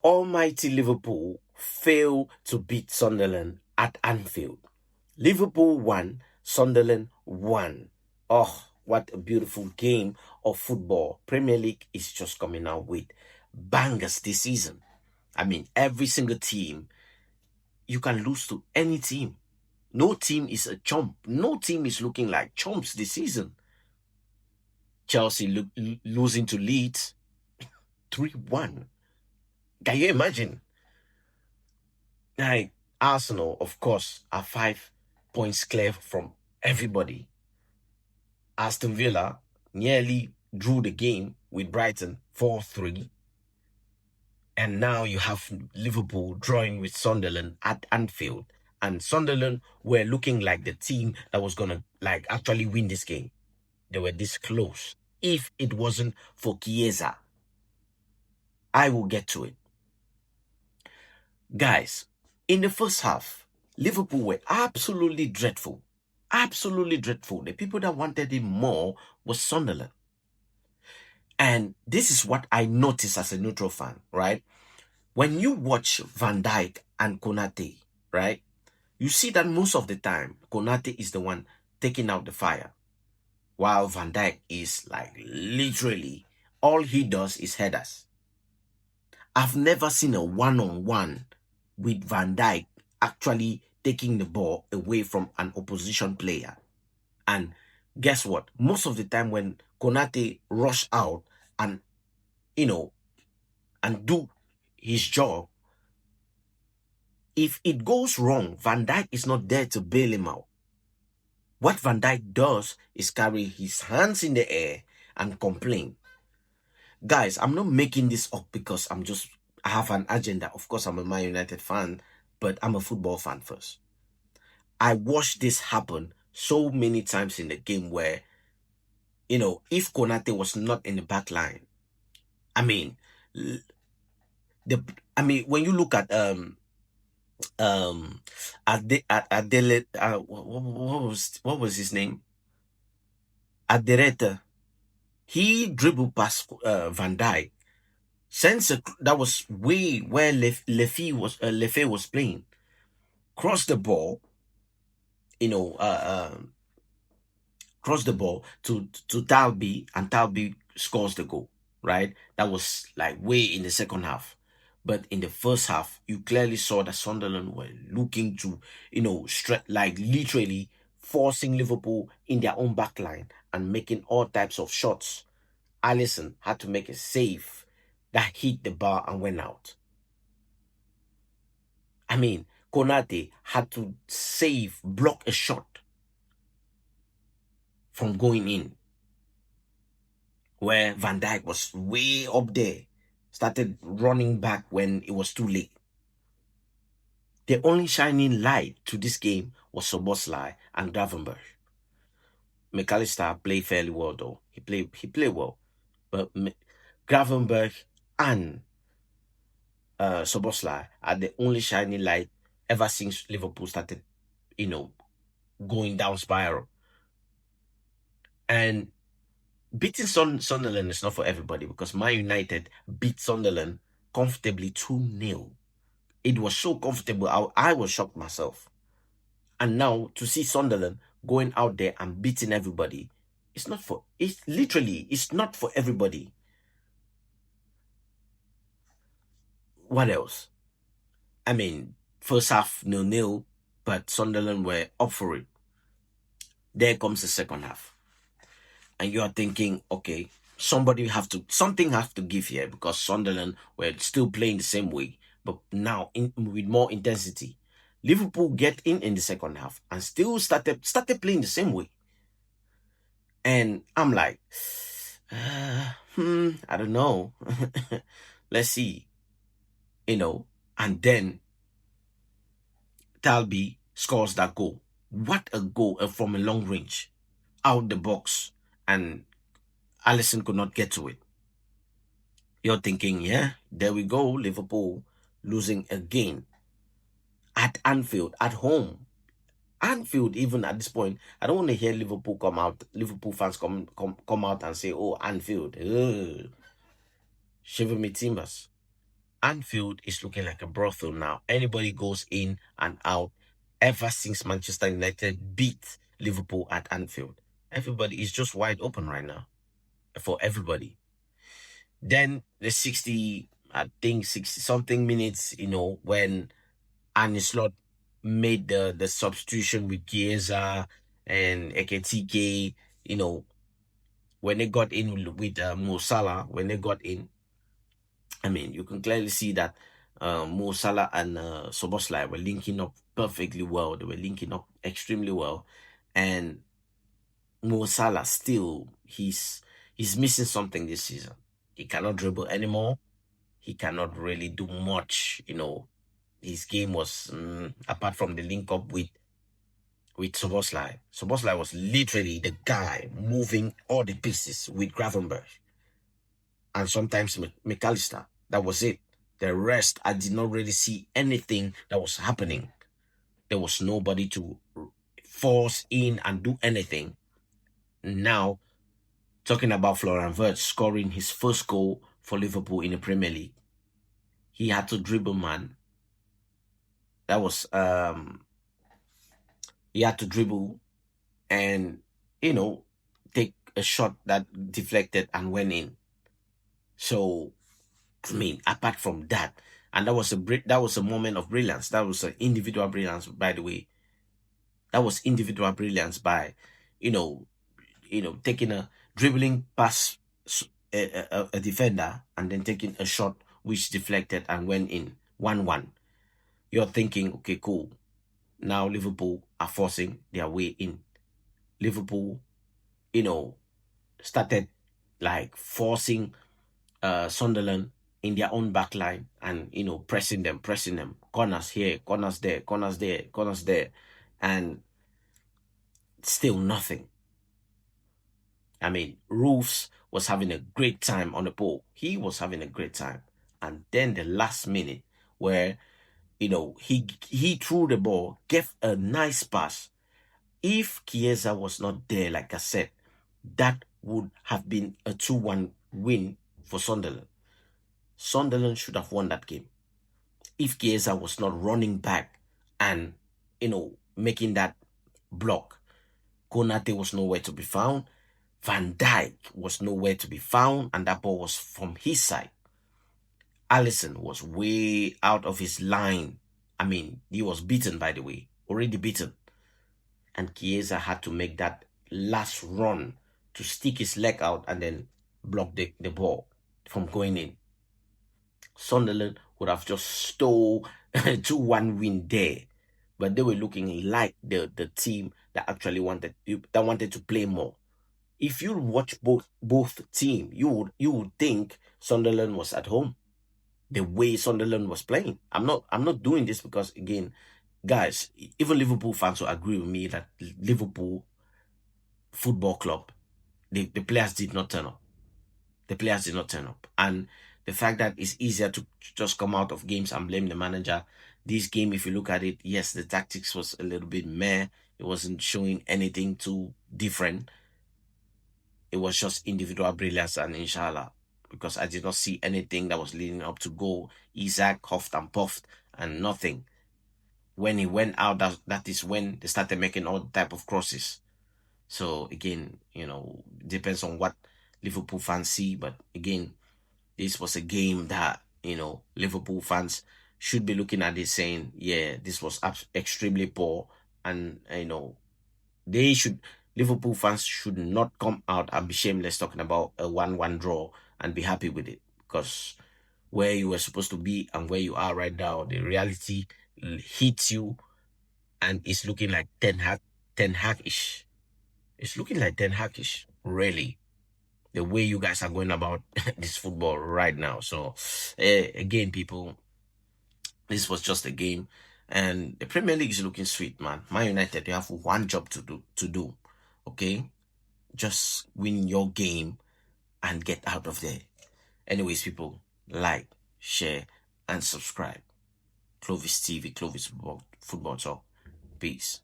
almighty Liverpool failed to beat Sunderland at Anfield. Liverpool won, Sunderland won. Oh, what a beautiful game of football. Premier League is just coming out with bangers this season. I mean, every single team, you can lose to any team. No team is a chump. No team is looking like chumps this season. Chelsea losing to Leeds 3-1. Can you imagine? Like, Arsenal, of course, are 5 points clear from everybody. Aston Villa nearly drew the game with Brighton 4-3. And now you have Liverpool drawing with Sunderland at Anfield. And Sunderland were looking like the team that was gonna like actually win this game. They were this close. If it wasn't for Chiesa, I will get to it. Guys, in the first half, Liverpool were absolutely dreadful. Absolutely dreadful. The people that wanted it more was Sunderland. And this is what I noticed as a neutral fan, right? When you watch Van Dijk and Konate, right? You see that most of the time, Konate is the one taking out the fire. While Van Dijk is like literally, all he does is headers. I've never seen a one-on-one with Van Dijk actually taking the ball away from an opposition player. And guess what? Most of the time when Konate rush out and, and do his job, if it goes wrong, Van Dijk is not there to bail him out. What Van Dijk does is carry his hands in the air and complain. Guys, I'm not making this up because I have an agenda. Of course, I'm a Man United fan, but I'm a football fan first. I watched this happen so many times in the game where, if Konate was not in the back line, when you look at what was his name? Adereta. He dribbled past Van Dijk. That was way where Lefe was playing. Cross the ball, cross the ball to Talbi, and Talbi scores the goal, right? That was like way in the second half. But in the first half, you clearly saw that Sunderland were looking to, like literally forcing Liverpool in their own back line and making all types of shots. Alisson had to make a save that hit the bar and went out. Konate had to block a shot from going in, where Van Dijk was way up there, started running back when it was too late. The only shining light to this game was Szoboszlai and Gravenberch. McAllister played fairly well though. He played well. But Gravenberch and Szoboszlai are the only shining light ever since Liverpool started, going down spiral. And beating Sunderland is not for everybody, because Man United beat Sunderland comfortably 2-0. It was so comfortable, I was shocked myself. And now to see Sunderland going out there and beating everybody, it's not for everybody. What else? First half 0-0, but Sunderland were up for it. There comes the second half. And you are thinking, okay, something have to give here, because Sunderland were still playing the same way, but now with more intensity. Liverpool get in the second half and still started playing the same way. And I'm like, I don't know. Let's see. And then Talbi scores that goal. What a goal from a long range, out the box, and Alisson could not get to it. You're thinking, yeah, there we go, Liverpool losing again at Anfield, at home. Anfield, even at this point, I don't want to hear Liverpool fans come out and say, oh, Anfield, shiver me timbers. Anfield is looking like a brothel now. Anybody goes in and out ever since Manchester United beat Liverpool at Anfield. Everybody is just wide open right now for everybody. Then the 60, I think 60 something minutes, when Arne Slot made the substitution with Chiesa and Eketike, when they got in with Mo Salah, when they got in, I mean, you can clearly see that Mo Salah and Soboslai were linking up perfectly well. They were linking up extremely well. And Mo Salah still, he's missing something this season. He cannot dribble anymore. He cannot really do much. His game was, apart from the link up with Soboslai. Soboslai was literally the guy moving all the pieces with Gravenberch and sometimes McAllister. That was it. The rest, I did not really see anything that was happening. There was nobody to force in and do anything. Now, talking about Florian Wirtz scoring his first goal for Liverpool in the Premier League, he had to dribble, man. That was he had to dribble and take a shot that deflected and went in. So, I mean, apart from that, and that was a moment of brilliance. That was an individual brilliance, by the way. That was individual brilliance by, taking a dribbling past a defender and then taking a shot which deflected and went in 1-1. You're thinking, okay, cool. Now Liverpool are forcing their way in. Liverpool, started like forcing Sunderland in their own back line and pressing them, corners here, corners there, corners there, corners there, and still nothing. I mean, Roofs was having a great time on the ball. He was having a great time. And then the last minute where he threw the ball, gave a nice pass. If Chiesa was not there, like I said, that would have been a 2-1 win for Sunderland. Sunderland should have won that game. If Chiesa was not running back and, making that block, Konate was nowhere to be found. Van Dijk was nowhere to be found, and that ball was from his side. Alisson was way out of his line. I mean, he was beaten, by the way, already beaten. And Chiesa had to make that last run to stick his leg out and then block the ball from going in. Sunderland would have just stole a 2-1 win there. But they were looking like the team that actually wanted to play more. If you watch both team, you would think Sunderland was at home. The way Sunderland was playing. I'm not doing this because, again, guys, even Liverpool fans will agree with me that Liverpool Football Club, the players did not turn up. The players did not turn up. And the fact that it's easier to just come out of games and blame the manager. This game, if you look at it, yes, the tactics was a little bit meh. It wasn't showing anything too different. It was just individual brilliance and inshallah. Because I did not see anything that was leading up to goal. Isaac huffed and puffed and nothing. When he went out, that is when they started making all type of crosses. So again, depends on what Liverpool fans see. But again, this was a game that, Liverpool fans should be looking at it saying, yeah, this was extremely poor. And, Liverpool fans should not come out and be shameless talking about a 1-1 draw and be happy with it. Because where you were supposed to be and where you are right now, the reality hits you and it's looking like Ten Hag-ish. It's looking like Ten Hag-ish, really. The way you guys are going about this football right now. So, again, people, this was just a game. And the Premier League is looking sweet, man. Man United, you have one job to do. Okay? Just win your game and get out of there. Anyways, people, like, share, and subscribe. Clovis TV, Clovis Football Talk. Peace.